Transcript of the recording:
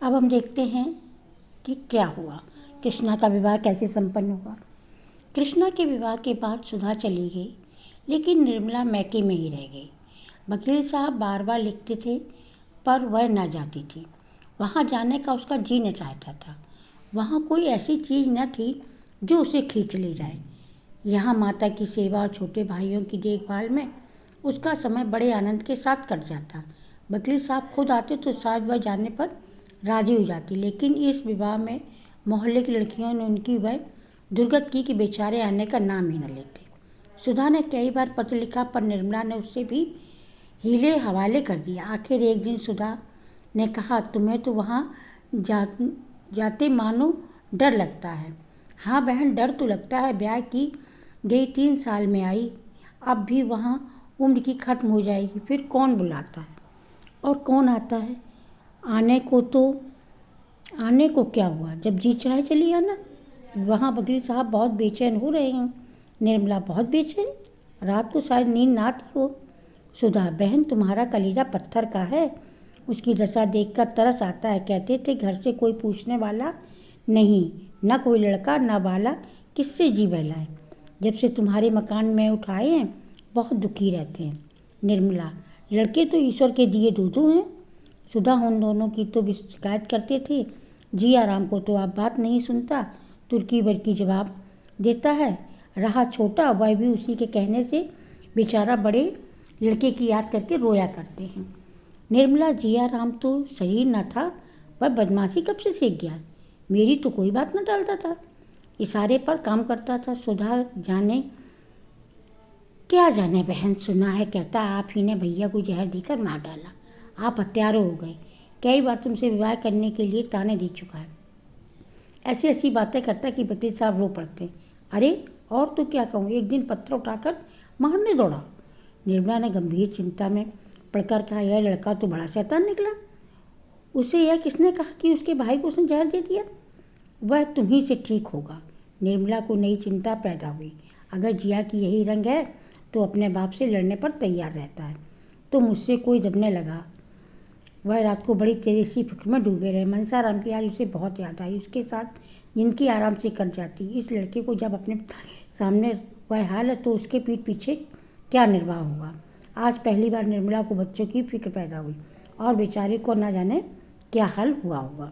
अब हम देखते हैं कि क्या हुआ, कृष्णा का विवाह कैसे संपन्न हुआ। कृष्णा के विवाह के बाद सुधा चली गई, लेकिन निर्मला मैके में ही रह गई। वकील साहब बार बार लिखते थे, पर वह न जाती थी। वहाँ जाने का उसका जी न चाहता था। वहाँ कोई ऐसी चीज़ न थी जो उसे खींच ले जाए। यहाँ माता की सेवा और छोटे भाइयों की देखभाल में उसका समय बड़े आनंद के साथ कट जाता। वकील साहब खुद आते तो शायद वह जाने पर राजी हो जाती, लेकिन इस विवाह में मोहल्ले की लड़कियों ने उनकी वह दुर्गत की कि बेचारे आने का नाम ही न लेते। सुधा ने कई बार पत्र लिखा, पर निर्मला ने उससे भी हीले हवाले कर दिया। आखिर एक दिन सुधा ने कहा, तुम्हें तो वहाँ जाते मानो डर लगता है। हाँ बहन, डर तो लगता है। ब्याह की गई 3 साल में आई, अब भी वहाँ उम्र की खत्म हो जाएगी, फिर कौन बुलाता है और कौन आता है। आने को क्या हुआ, जब जी चाहे चली आना। वहाँ वकील साहब बहुत बेचैन हो रहे हैं। निर्मला बहुत बेचैन, रात को शायद नींद ना आती हो। सुधा, बहन तुम्हारा कलीजा पत्थर का है। उसकी दशा देखकर तरस आता है। कहते थे घर से कोई पूछने वाला नहीं, न कोई लड़का न बाला, किससे जी बहलाए। जब से तुम्हारे मकान में उठाए हैं बहुत दुखी रहते हैं। निर्मला, लड़के तो ईश्वर के दिए दो हैं। सुधा, उन दोनों की तो भी शिकायत करते थे। जी आराम को तो आप बात नहीं सुनता, तुर्की बरकी जवाब देता है। रहा छोटा, वह भी उसी के कहने से बेचारा बड़े लड़के की याद करके रोया करते हैं। निर्मला, जिया राम तो शरीर न था, वह बदमाशी कब से सीख गया। मेरी तो कोई बात न टालता था, इशारे पर काम करता था। सुधा, जाने क्या जाने बहन, सुना है कहता आप ही ने भैया को जहर देकर मार डाला। आप हत्यारे हो गए। कई बार तुमसे विवाह करने के लिए ताने दे चुका है। ऐसी ऐसी बातें करता कि वकील साहब रो पड़ते। अरे और तो क्या कहूँ, एक दिन पत्थर उठाकर मारने दौड़ा। निर्मला ने गंभीर चिंता में पढ़कर कहा, यह लड़का तो बड़ा शैतान निकला। उसे यह किसने कहा कि उसके भाई को उसने जहर दे दिया। वह तुम्ही से ठीक होगा। निर्मला को नई चिंता पैदा हुई। अगर जिया की यही रंग है तो अपने बाप से लड़ने पर तैयार रहता है, तो मुझसे कोई दबने लगा। वह रात को बड़ी तेजी सी फिक्र में डूबे रहे। मनसाराम की आज उसे बहुत याद आई। उसके साथ जिनकी आराम से कट जाती। इस लड़के को जब अपने सामने वह हाल है तो उसके पीठ पीछे क्या निर्वाह हुआ। आज पहली बार निर्मला को बच्चों की फिक्र पैदा हुई और बेचारे को न जाने क्या हाल हुआ होगा।